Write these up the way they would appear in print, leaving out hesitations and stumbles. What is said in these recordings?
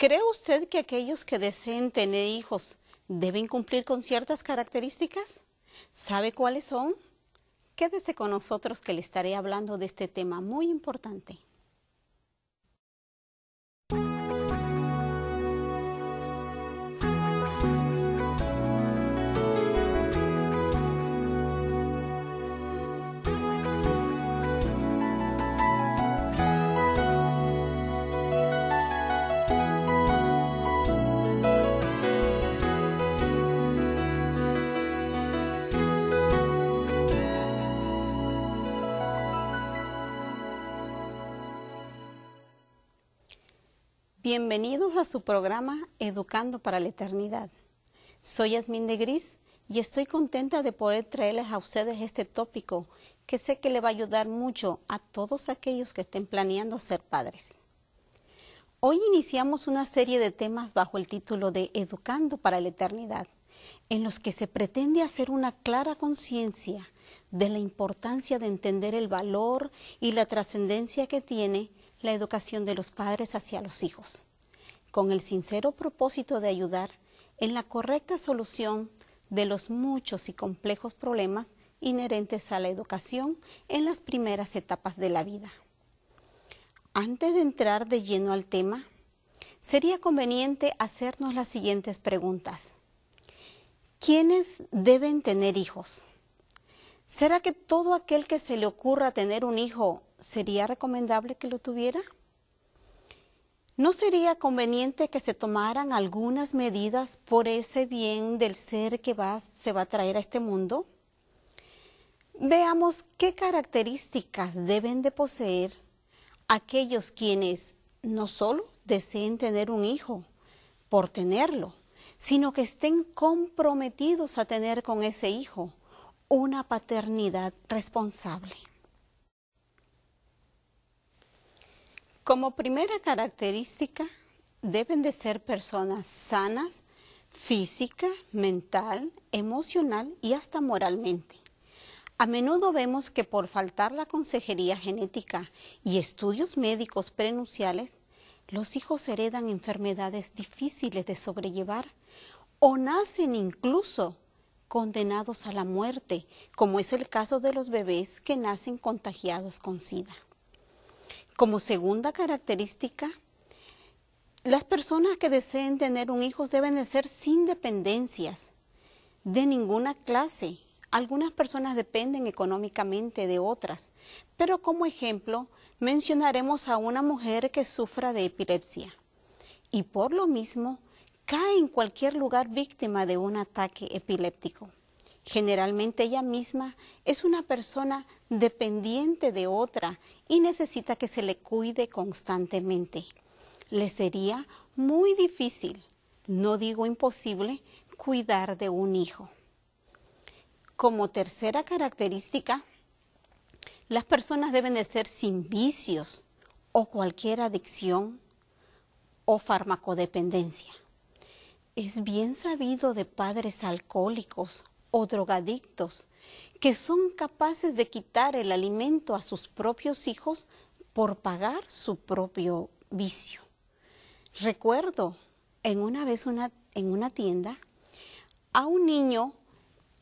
¿Cree usted que aquellos que deseen tener hijos deben cumplir con ciertas características? ¿Sabe cuáles son? Quédese con nosotros que le estaré hablando de este tema muy importante. Bienvenidos a su programa Educando para la Eternidad. Soy Yasmín de Gris y estoy contenta de poder traerles a ustedes este tópico que sé que le va a ayudar mucho a todos aquellos que estén planeando ser padres. Hoy iniciamos una serie de temas bajo el título de Educando para la Eternidad, en los que se pretende hacer una clara conciencia de la importancia de entender el valor y la trascendencia que tiene la educación de los padres hacia los hijos, con el sincero propósito de ayudar en la correcta solución de los muchos y complejos problemas inherentes a la educación en las primeras etapas de la vida. Antes de entrar de lleno al tema, sería conveniente hacernos las siguientes preguntas. ¿Quiénes deben tener hijos? ¿Será que todo aquel que se le ocurra tener un hijo sería recomendable que lo tuviera? ¿No sería conveniente que se tomaran algunas medidas por ese bien del ser que se va a traer a este mundo? Veamos qué características deben de poseer aquellos quienes no solo deseen tener un hijo por tenerlo, sino que estén comprometidos a tener con ese hijo una paternidad responsable. Como primera característica, deben de ser personas sanas, física, mental, emocional y hasta moralmente. A menudo vemos que por faltar la consejería genética y estudios médicos prenuciales, los hijos heredan enfermedades difíciles de sobrellevar o nacen incluso condenados a la muerte, como es el caso de los bebés que nacen contagiados con SIDA. Como segunda característica, las personas que deseen tener un hijo deben de ser sin dependencias de ninguna clase. Algunas personas dependen económicamente de otras, pero como ejemplo mencionaremos a una mujer que sufra de epilepsia y por lo mismo cae en cualquier lugar víctima de un ataque epiléptico. Generalmente ella misma es una persona dependiente de otra y necesita que se le cuide constantemente. Le sería muy difícil, no digo imposible, cuidar de un hijo. Como tercera característica, las personas deben de ser sin vicios o cualquier adicción o farmacodependencia. Es bien sabido de padres alcohólicos o drogadictos que son capaces de quitar el alimento a sus propios hijos por pagar su propio vicio. Recuerdo en una tienda a un niño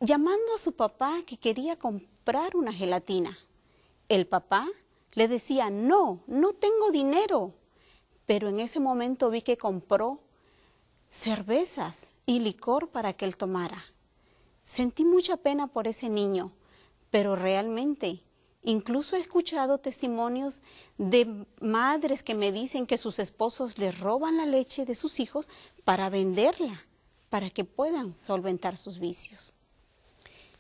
llamando a su papá que quería comprar una gelatina. El papá le decía, no tengo dinero. Pero en ese momento vi que compró cervezas y licor para que él tomara. Sentí mucha pena por ese niño, pero realmente incluso he escuchado testimonios de madres que me dicen que sus esposos les roban la leche de sus hijos para venderla, para que puedan solventar sus vicios.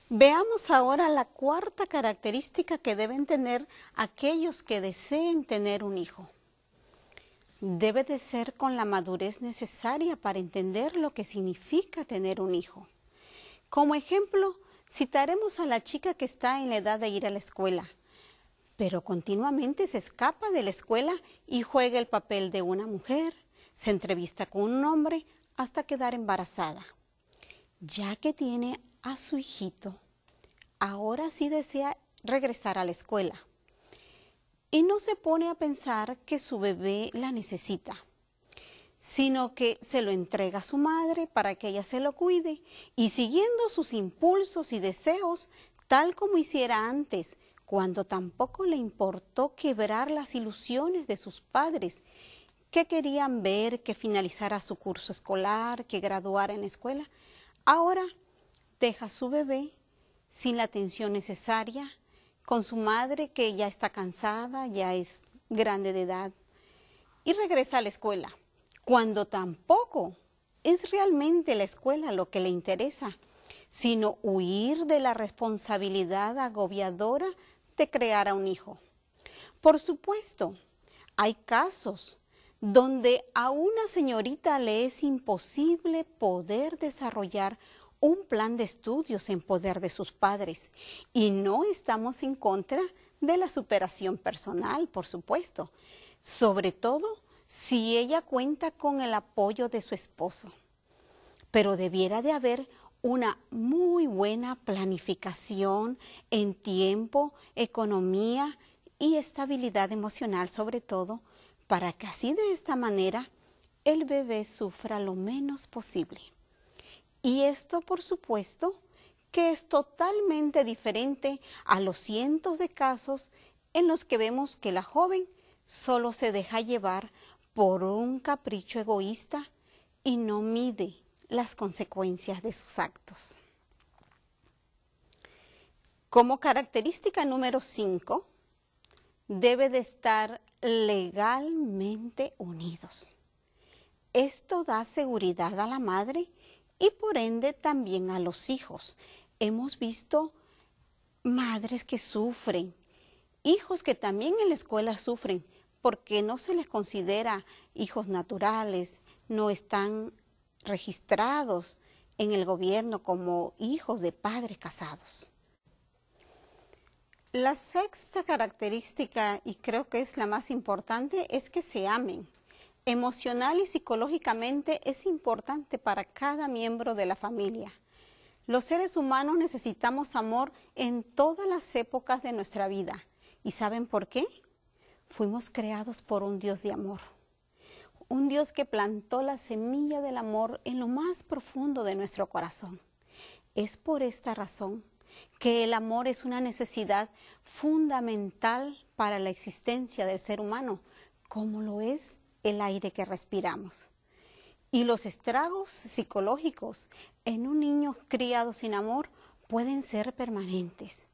Veamos ahora la cuarta característica que deben tener aquellos que deseen tener un hijo. Debe de ser con la madurez necesaria para entender lo que significa tener un hijo. Como ejemplo, citaremos a la chica que está en la edad de ir a la escuela, pero continuamente se escapa de la escuela y juega el papel de una mujer, se entrevista con un hombre hasta quedar embarazada. Ya que tiene a su hijito, ahora sí desea regresar a la escuela y no se pone a pensar que su bebé la necesita. sino que se lo entrega a su madre para que ella se lo cuide y siguiendo sus impulsos y deseos, tal como hiciera antes, cuando tampoco le importó quebrar las ilusiones de sus padres, que querían ver que finalizara su curso escolar, que graduara en la escuela. Ahora deja a su bebé sin la atención necesaria, con su madre que ya está cansada, ya es grande de edad, y regresa a la escuela, cuando tampoco es realmente la escuela lo que le interesa, sino huir de la responsabilidad agobiadora de crear a un hijo. Por supuesto, hay casos donde a una señorita le es imposible poder desarrollar un plan de estudios en poder de sus padres. Y no estamos en contra de la superación personal, por supuesto, sobre todo si ella cuenta con el apoyo de su esposo. Pero debiera de haber una muy buena planificación en tiempo, economía y estabilidad emocional sobre todo, para que así de esta manera el bebé sufra lo menos posible. Y esto, por supuesto, que es totalmente diferente a los cientos de casos en los que vemos que la joven solo se deja llevar por un capricho egoísta y no mide las consecuencias de sus actos. Como característica número 5, debe de estar legalmente unidos. Esto da seguridad a la madre y por ende también a los hijos. Hemos visto madres que sufren, hijos que también en la escuela sufren porque no se les considera hijos naturales, no están registrados en el gobierno como hijos de padres casados. La sexta característica, y creo que es la más importante, es que se amen. Emocional y psicológicamente es importante para cada miembro de la familia. Los seres humanos necesitamos amor en todas las épocas de nuestra vida. ¿Y saben por qué? Fuimos creados por un Dios de amor. Un Dios que plantó la semilla del amor en lo más profundo de nuestro corazón. Es por esta razón que el amor es una necesidad fundamental para la existencia del ser humano, como lo es el aire que respiramos. Y los estragos psicológicos en un niño criado sin amor pueden ser permanentes.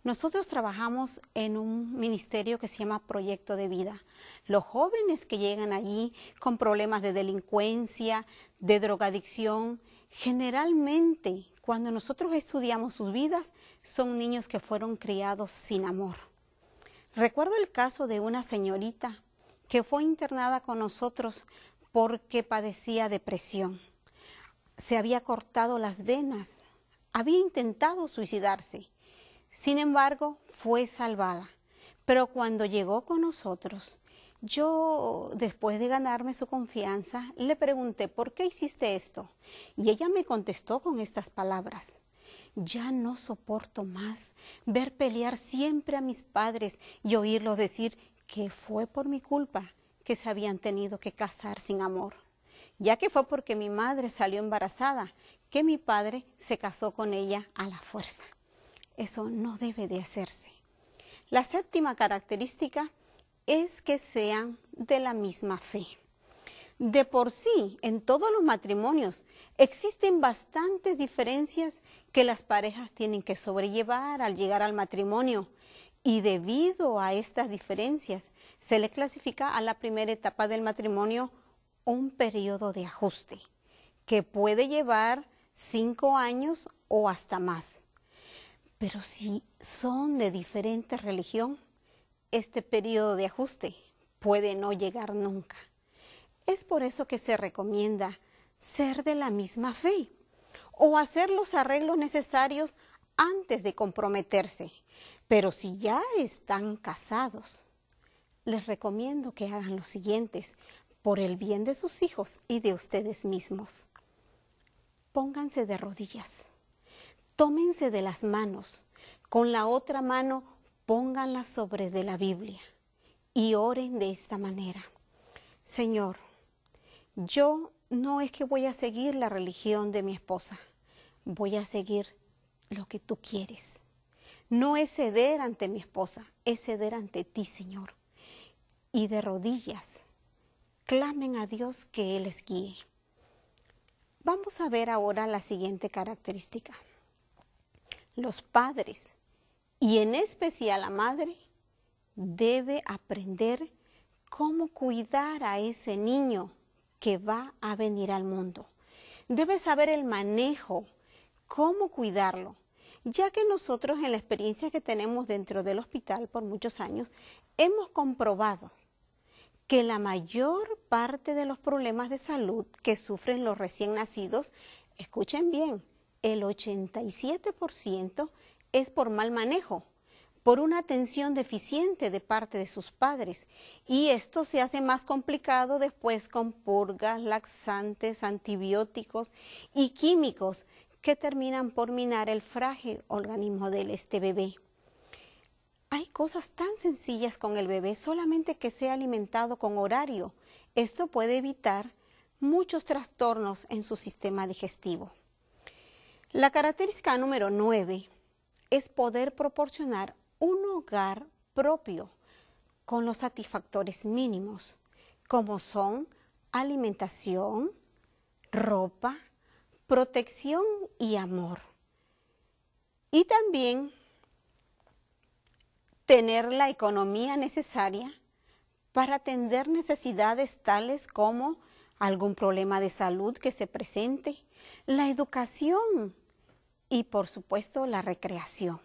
Nosotros trabajamos en un ministerio que se llama Proyecto de Vida. Los jóvenes que llegan allí con problemas de delincuencia, de drogadicción, generalmente cuando nosotros estudiamos sus vidas, son niños que fueron criados sin amor. Recuerdo el caso de una señorita que fue internada con nosotros porque padecía depresión. Se había cortado las venas, había intentado suicidarse. Sin embargo, fue salvada. Pero cuando llegó con nosotros, yo, después de ganarme su confianza, le pregunté, ¿por qué hiciste esto? Y ella me contestó con estas palabras: ya no soporto más ver pelear siempre a mis padres y oírlos decir que fue por mi culpa que se habían tenido que casar sin amor, ya que fue porque mi madre salió embarazada que mi padre se casó con ella a la fuerza. Eso no debe de hacerse. La séptima característica es que sean de la misma fe. De por sí, en todos los matrimonios existen bastantes diferencias que las parejas tienen que sobrellevar al llegar al matrimonio, y debido a estas diferencias se le clasifica a la primera etapa del matrimonio un periodo de ajuste que puede llevar 5 años o hasta más. Pero si son de diferente religión, este periodo de ajuste puede no llegar nunca. Es por eso que se recomienda ser de la misma fe o hacer los arreglos necesarios antes de comprometerse. Pero si ya están casados, les recomiendo que hagan los siguientes por el bien de sus hijos y de ustedes mismos. Pónganse de rodillas. Tómense de las manos, con la otra mano pónganla sobre de la Biblia y oren de esta manera: Señor, Yo no es que voy a seguir la religión de mi esposa, voy a seguir lo que tú quieres. No es ceder ante mi esposa, es ceder ante ti, Señor. Y de rodillas, clamen a Dios que Él les guíe. Vamos a ver ahora la siguiente característica. Los padres, y en especial la madre, debe aprender cómo cuidar a ese niño que va a venir al mundo. Debe saber el manejo, cómo cuidarlo, ya que nosotros en la experiencia que tenemos dentro del hospital por muchos años, hemos comprobado que la mayor parte de los problemas de salud que sufren los recién nacidos, escuchen bien, el 87% es por mal manejo, por una atención deficiente de parte de sus padres. Y esto se hace más complicado después con purgas, laxantes, antibióticos y químicos que terminan por minar el frágil organismo de este bebé. Hay cosas tan sencillas con el bebé, solamente que sea alimentado con horario. Esto puede evitar muchos trastornos en su sistema digestivo. La característica número 9 es poder proporcionar un hogar propio con los satisfactores mínimos, como son alimentación, ropa, protección y amor. Y también tener la economía necesaria para atender necesidades tales como algún problema de salud que se presente, la educación y por supuesto la recreación.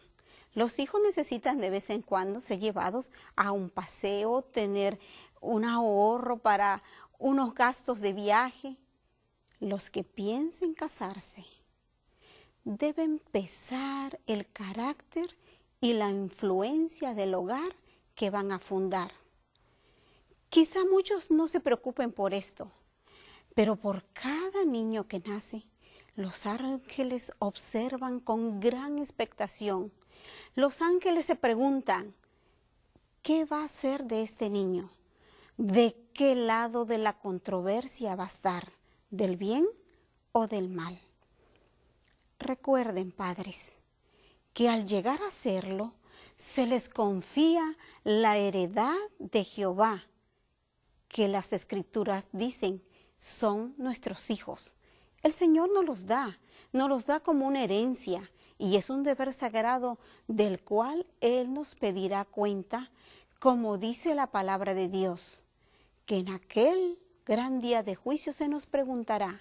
Los hijos necesitan de vez en cuando ser llevados a un paseo, tener un ahorro para unos gastos de viaje. Los que piensen casarse deben pesar el carácter y la influencia del hogar que van a fundar. Quizá muchos no se preocupen por esto, pero por cada niño que nace, los ángeles observan con gran expectación. Los ángeles se preguntan, ¿qué va a ser de este niño? ¿De qué lado de la controversia va a estar? ¿Del bien o del mal? Recuerden, padres, que al llegar a serlo, se les confía la heredad de Jehová, que las Escrituras dicen son nuestros hijos. El Señor nos los da como una herencia, y es un deber sagrado del cual Él nos pedirá cuenta, como dice la palabra de Dios, que en aquel gran día de juicio se nos preguntará,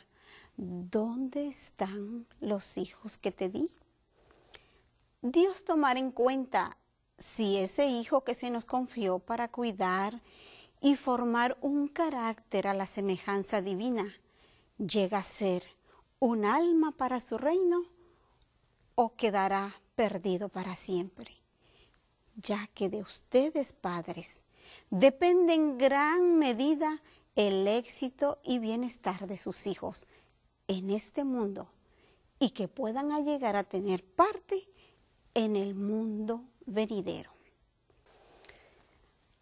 ¿dónde están los hijos que te di? Dios tomará en cuenta si ese hijo que se nos confió para cuidar y formar un carácter a la semejanza divina llega a ser un alma para su reino o quedará perdido para siempre, ya que de ustedes, padres, depende en gran medida el éxito y bienestar de sus hijos en este mundo y que puedan llegar a tener parte en el mundo venidero.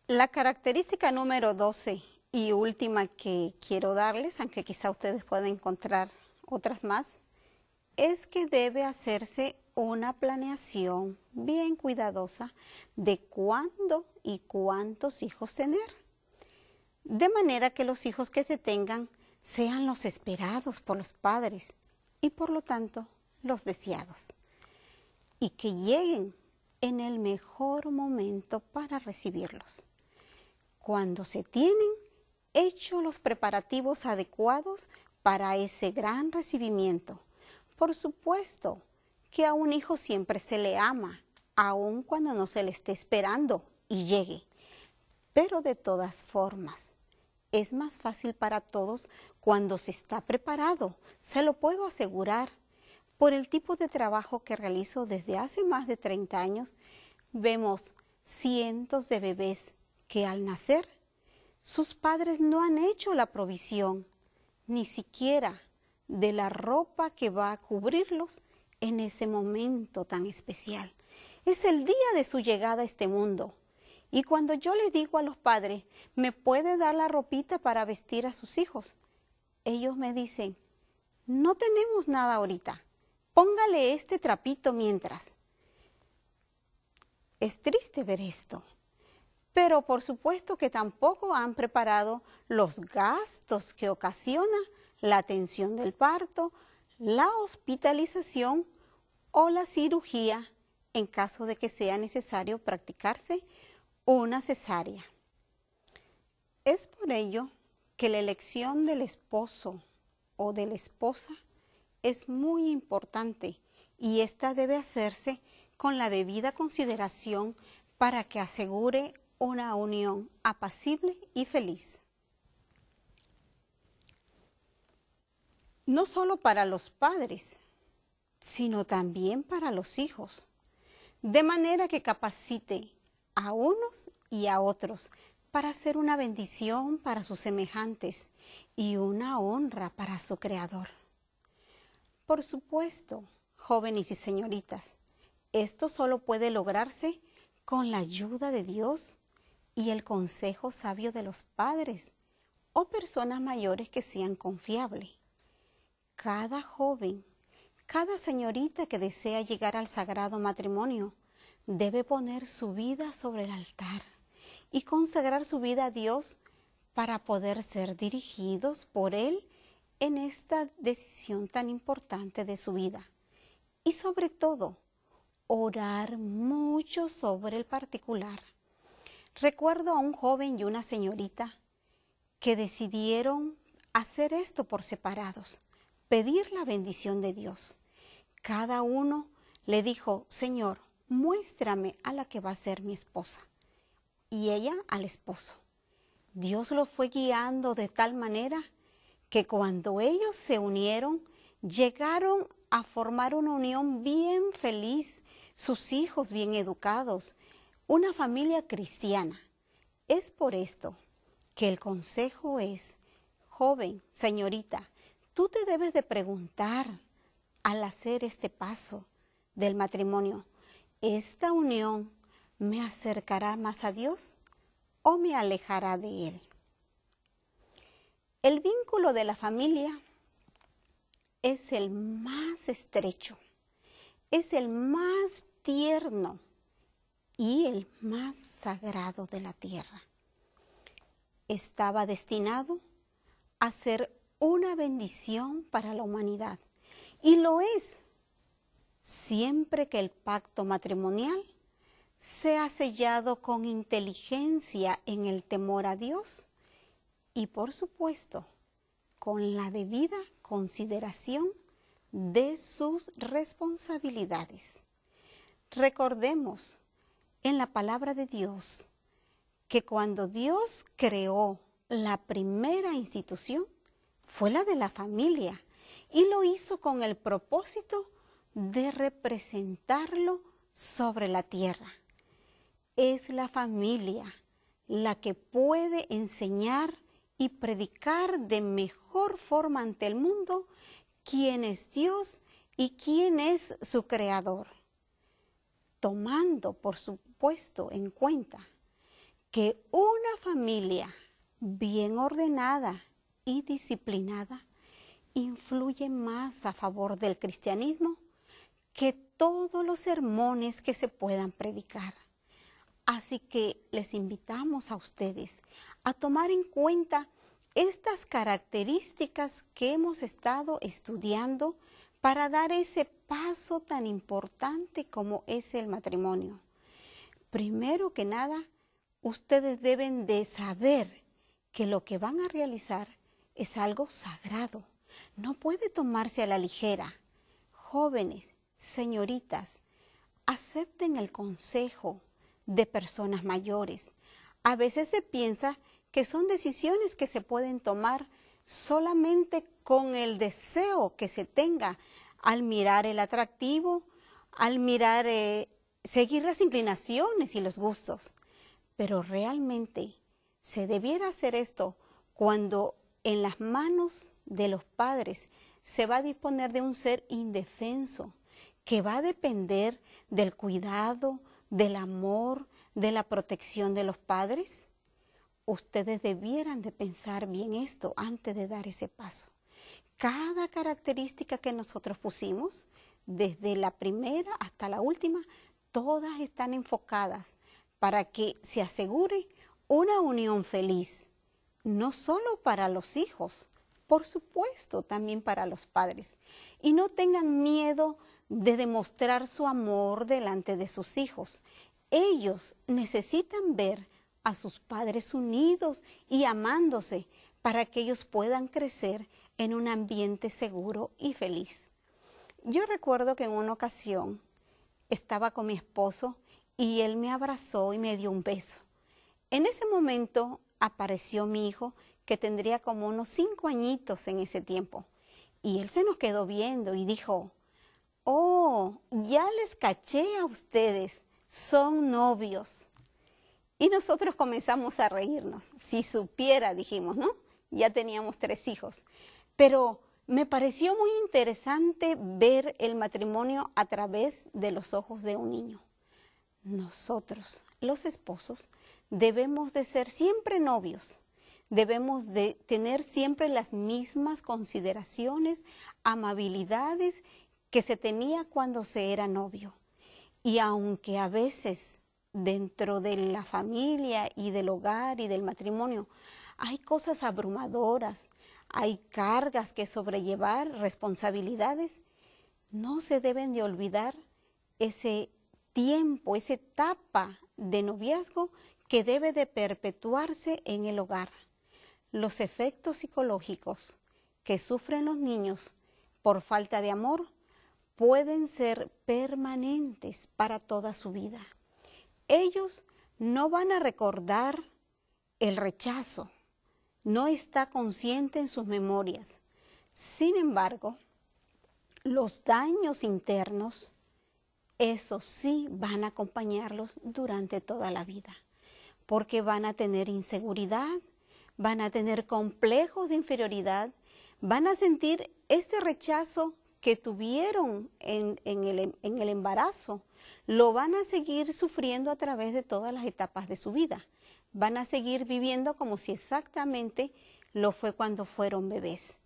La característica número 12 y última que quiero darles, aunque quizá ustedes puedan encontrar otras más, es que debe hacerse una planeación bien cuidadosa de cuándo y cuántos hijos tener, de manera que los hijos que se tengan sean los esperados por los padres y por lo tanto los deseados, y que lleguen en el mejor momento para recibirlos. Cuando se tienen hechos los preparativos adecuados para ese gran recibimiento. Por supuesto que a un hijo siempre se le ama, aun cuando no se le esté esperando y llegue. Pero de todas formas, es más fácil para todos cuando se está preparado, se lo puedo asegurar. Por el tipo de trabajo que realizo desde hace más de 30 años, vemos cientos de bebés que al nacer, sus padres no han hecho la provisión, ni siquiera de la ropa que va a cubrirlos en ese momento tan especial. Es el día de su llegada a este mundo. Y cuando yo le digo a los padres, ¿me puede dar la ropita para vestir a sus hijos? ellos me dicen, no tenemos nada ahorita, póngale este trapito mientras. Es triste ver esto, pero por supuesto que tampoco han preparado los gastos que ocasiona la atención del parto, la hospitalización o la cirugía en caso de que sea necesario practicarse una cesárea. Es por ello que la elección del esposo o de la esposa es muy importante y esta debe hacerse con la debida consideración para que asegure una unión apacible y feliz. No solo para los padres, sino también para los hijos, de manera que capacite a unos y a otros para ser una bendición para sus semejantes y una honra para su Creador. Por supuesto, jóvenes y señoritas, esto solo puede lograrse con la ayuda de Dios y el consejo sabio de los padres o personas mayores que sean confiables. Cada joven, cada señorita que desea llegar al sagrado matrimonio debe poner su vida sobre el altar y consagrar su vida a Dios para poder ser dirigidos por Él en esta decisión tan importante de su vida. Y sobre todo, orar mucho sobre el particular. Recuerdo a un joven y una señorita que decidieron hacer esto por separados, pedir la bendición de Dios. Cada uno le dijo, Señor, muéstrame a la que va a ser mi esposa, y ella al esposo. Dios lo fue guiando de tal manera que cuando ellos se unieron, llegaron a formar una unión bien feliz, sus hijos bien educados, una familia cristiana. Es por esto que el consejo es, joven, señorita, tú te debes de preguntar al hacer este paso del matrimonio, ¿esta unión me acercará más a Dios o me alejará de Él? El vínculo de la familia es el más estrecho, es el más tierno y el más sagrado de la tierra. Estaba destinado a ser una bendición para la humanidad y lo es siempre que el pacto matrimonial sea sellado con inteligencia en el temor a Dios y por supuesto con la debida consideración de sus responsabilidades. Recordemos en la palabra de Dios que cuando Dios creó la primera institución fue la de la familia y lo hizo con el propósito de representarlo sobre la tierra. Es la familia la que puede enseñar y predicar de mejor forma ante el mundo quién es Dios y quién es su creador, tomando por supuesto en cuenta que una familia bien ordenada y disciplinada influye más a favor del cristianismo que todos los sermones que se puedan predicar. Así que les invitamos a ustedes a tomar en cuenta estas características que hemos estado estudiando para dar ese paso tan importante como es el matrimonio. Primero que nada, ustedes deben de saber que lo que van a realizar es algo sagrado. No puede tomarse a la ligera. Jóvenes, señoritas, acepten el consejo de personas mayores. A veces se piensa que son decisiones que se pueden tomar solamente con el deseo que se tenga al mirar el atractivo, al mirar, seguir las inclinaciones y los gustos. Pero realmente se debiera hacer esto cuando en las manos de los padres se va a disponer de un ser indefenso, que va a depender del cuidado, del amor, de la protección de los padres. Ustedes debieran de pensar bien esto antes de dar ese paso. cada característica que nosotros pusimos, desde la primera hasta la última, todas están enfocadas para que se asegure una unión feliz, no solo para los hijos, por supuesto, también para los padres. Y no tengan miedo de demostrar su amor delante de sus hijos. Ellos necesitan ver a sus padres unidos y amándose para que ellos puedan crecer en un ambiente seguro y feliz. Yo recuerdo que en una ocasión estaba con mi esposo y él me abrazó y me dio un beso. En ese momento apareció mi hijo, que tendría como unos 5 añitos en ese tiempo. Y él se nos quedó viendo y dijo, oh, ya les caché a ustedes, son novios. Y nosotros comenzamos a reírnos. Si supiera, dijimos, ¿no? Ya teníamos 3 hijos. Pero me pareció muy interesante ver el matrimonio a través de los ojos de un niño. Nosotros, los esposos, debemos de ser siempre novios. Debemos de tener siempre las mismas consideraciones, amabilidades que se tenía cuando se era novio. Y aunque a veces dentro de la familia y del hogar y del matrimonio hay cosas abrumadoras, hay cargas que sobrellevar, responsabilidades, no se deben de olvidar ese tiempo, esa etapa de noviazgo que debe de perpetuarse en el hogar. Los efectos psicológicos que sufren los niños por falta de amor pueden ser permanentes para toda su vida. Ellos no van a recordar el rechazo, no está consciente en sus memorias. Sin embargo, los daños internos, esos sí van a acompañarlos durante toda la vida, porque van a tener inseguridad, van a tener complejos de inferioridad, van a sentir este rechazo que tuvieron en el embarazo, lo van a seguir sufriendo a través de todas las etapas de su vida. Van a seguir viviendo como si exactamente lo fue cuando fueron bebés.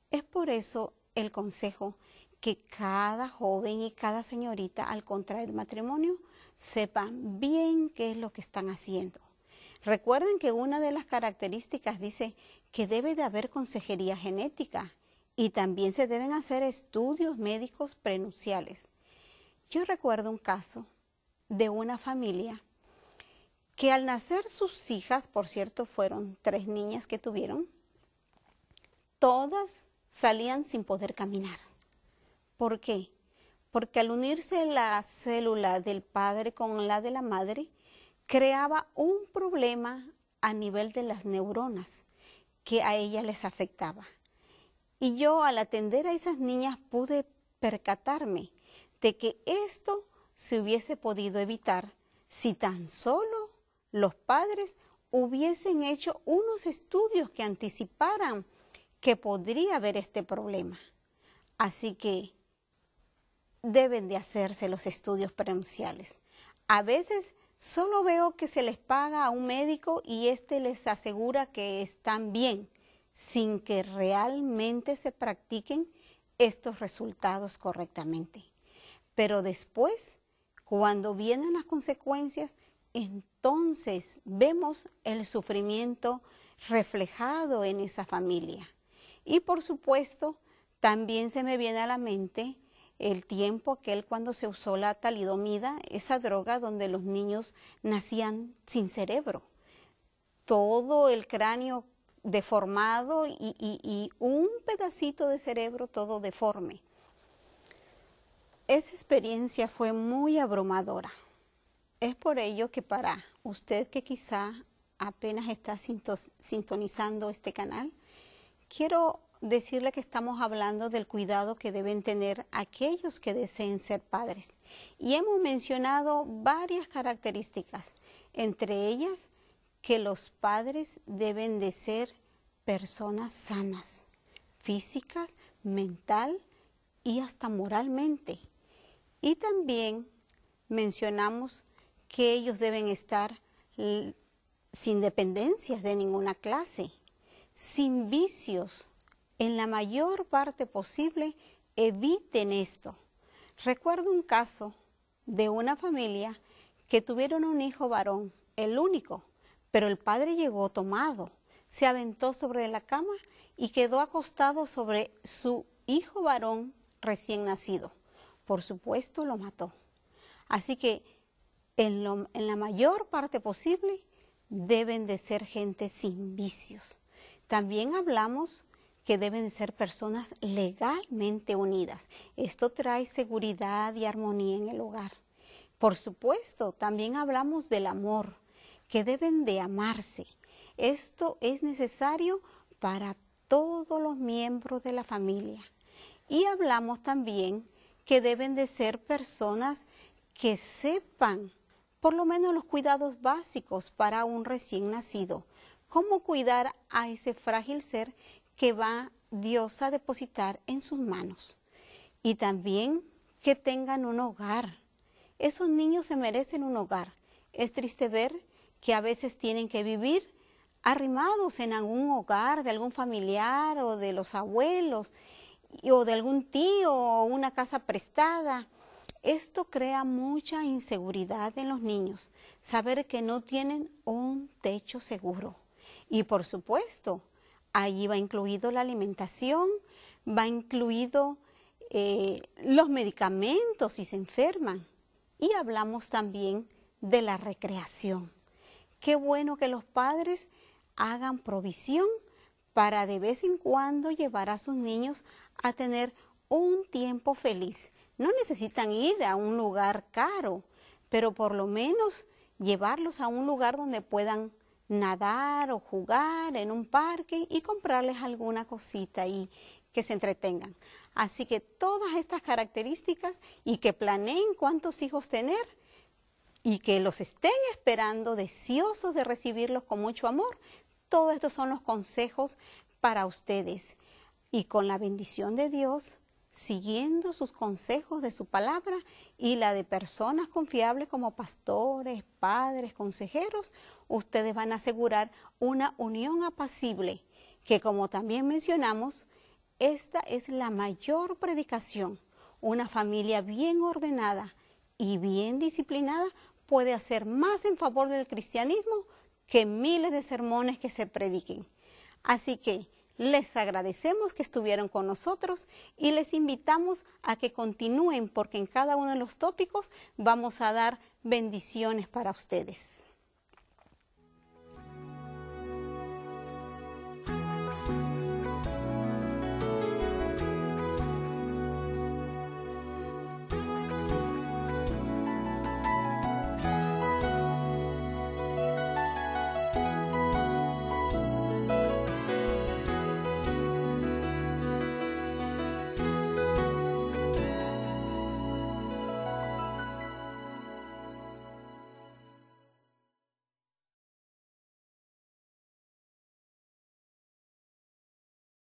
Es por eso el consejo que cada joven y cada señorita al contraer matrimonio sepan bien qué es lo que están haciendo. Recuerden que una de las características dice que debe de haber consejería genética y también se deben hacer estudios médicos prenupciales. Yo recuerdo un caso de una familia que al nacer sus hijas, por cierto, fueron 3 niñas que tuvieron, todas salían sin poder caminar. ¿Por qué? Porque al unirse la célula del padre con la de la madre, creaba un problema a nivel de las neuronas que a ellas les afectaba. Y yo al atender a esas niñas pude percatarme de que esto se hubiese podido evitar si tan solo los padres hubiesen hecho unos estudios que anticiparan que podría haber este problema. Así que deben de hacerse los estudios prenupciales. A veces solo veo que se les paga a un médico y éste les asegura que están bien, sin que realmente se practiquen estos resultados correctamente. Pero después, cuando vienen las consecuencias, entonces vemos el sufrimiento reflejado en esa familia. Y por supuesto, también se me viene a la mente el tiempo aquel cuando se usó la talidomida, esa droga donde los niños nacían sin cerebro. Todo el cráneo deformado y un pedacito de cerebro todo deforme. Esa experiencia fue muy abrumadora. Es por ello que para usted que quizá apenas está sintonizando este canal, quiero decirle que estamos hablando del cuidado que deben tener aquellos que deseen ser padres. Y hemos mencionado varias características, entre ellas que los padres deben de ser personas sanas, físicas, mental y hasta moralmente. Y también mencionamos que ellos deben estar sin dependencias de ninguna clase, sin vicios en la mayor parte posible, eviten esto. Recuerdo un caso de una familia que tuvieron un hijo varón, el único, pero el padre llegó tomado, se aventó sobre la cama y quedó acostado sobre su hijo varón recién nacido. Por supuesto, lo mató. Así que en la mayor parte posible deben de ser gente sin vicios. También hablamos que deben de ser personas legalmente unidas. Esto trae seguridad y armonía en el hogar. Por supuesto, también hablamos del amor, que deben de amarse. Esto es necesario para todos los miembros de la familia. Y hablamos también que deben de ser personas que sepan por lo menos los cuidados básicos para un recién nacido. Cómo cuidar a ese frágil ser que va Dios a depositar en sus manos. Y también que tengan un hogar. Esos niños se merecen un hogar. Es triste ver que a veces tienen que vivir arrimados en algún hogar de algún familiar o de los abuelos o de algún tío o una casa prestada. Esto crea mucha inseguridad en los niños, saber que no tienen un techo seguro. Y por supuesto, allí va incluido la alimentación, va incluido los medicamentos si se enferman. Y hablamos también de la recreación. Qué bueno que los padres hagan provisión para de vez en cuando llevar a sus niños a tener un tiempo feliz. No necesitan ir a un lugar caro, pero por lo menos llevarlos a un lugar donde puedan nadar o jugar en un parque y comprarles alguna cosita y que se entretengan. Así que todas estas características y que planeen cuántos hijos tener y que los estén esperando deseosos de recibirlos con mucho amor. Todos estos son los consejos para ustedes. Y con la bendición de Dios, siguiendo sus consejos de su palabra y la de personas confiables como pastores, padres, consejeros, ustedes van a asegurar una unión apacible, que como también mencionamos, esta es la mayor predicación. Una familia bien ordenada y bien disciplinada puede hacer más en favor del cristianismo que miles de sermones que se prediquen. Así que les agradecemos que estuvieron con nosotros y les invitamos a que continúen porque en cada uno de los tópicos vamos a dar bendiciones para ustedes.